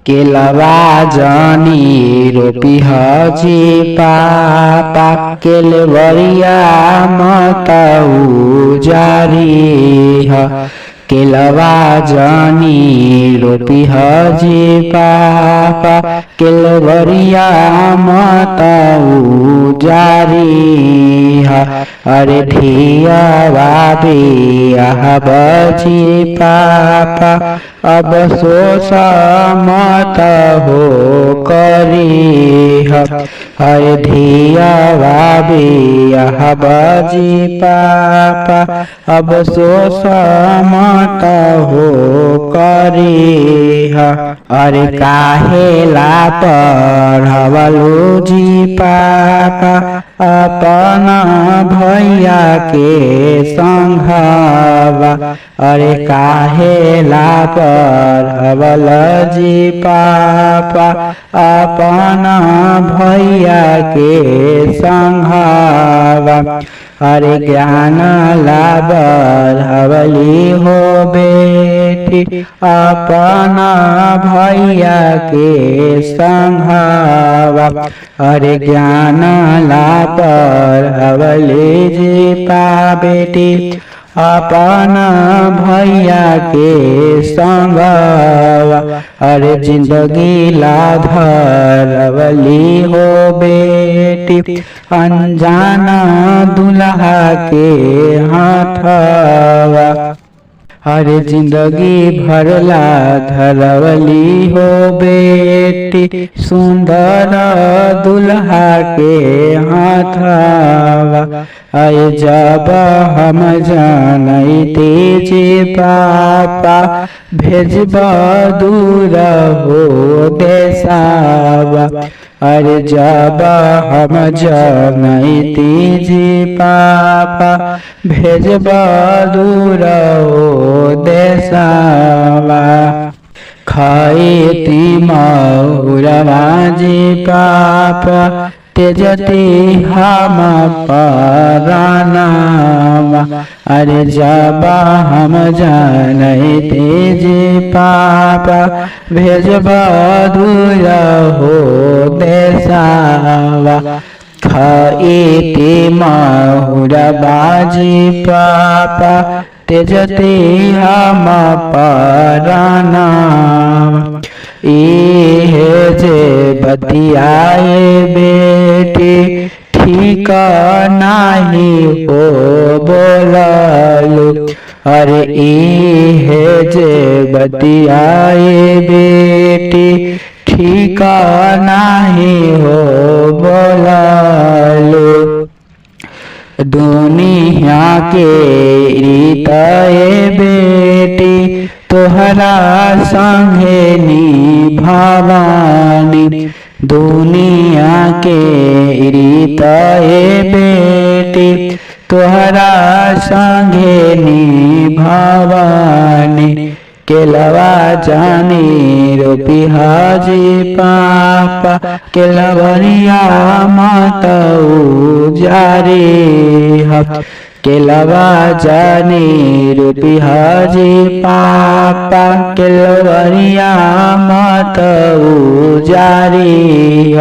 केलवा जानी रोपी हजी पापा केलवरिया मतऊ जारी ह केलवा जानी रोपी हजी पापा केलवरिया मतऊ जारी ह अरे धिया बाबी आह बजी पापा अब सोच मत हो करी हरे धिया बाबी आह बजी पापा अब सोच मत हो करी अरे काहेला पढ़वलू जी पापा अपना भैया के संघवा अरे काहेला पढ़वल जी पापा अपना भैया के संघवा अरे ज्ञान लाबर हवली हो बेटी अपना भैया के संघवा अरे ज्ञान लाबर हवली जी पा बेटी अपना भैया के संगवा अरे जिंदगी लाधरवली हो बेटी अनजाना दुल्हा के हाथवा अरे जिंदगी भरला धरवली हो बेटी सुंदर दुल्हा के हाथवा आए जब हम जानते जे पापा भेजब दूर हो देसावा अरे जब हम जानते जे पापा भेजब दूर हो देसावा खाएती मौरवा जे पापा तेजती हम परानावा अरे जब हम जानते जे पापा भेजब दूर हो देसावा खाएती मौरवा जी पापा तेजती हम परानावा इहे जे बतियाए बेटी ठीक नाही हो बोललू अरे इहे जे बतियाए बेटी ठीक नाही हो बोललू दुनिया के रीत बेटी तोहरा संगे निभावानी दुनिया के रीत बेटी तोहरा संगे निभावानी केलवा जानी रोपी हजी पापा केलवरिया मतऊ जारी ह केलवा जानी रोपी हजी पापा केलवरिया मतऊ जारी ह।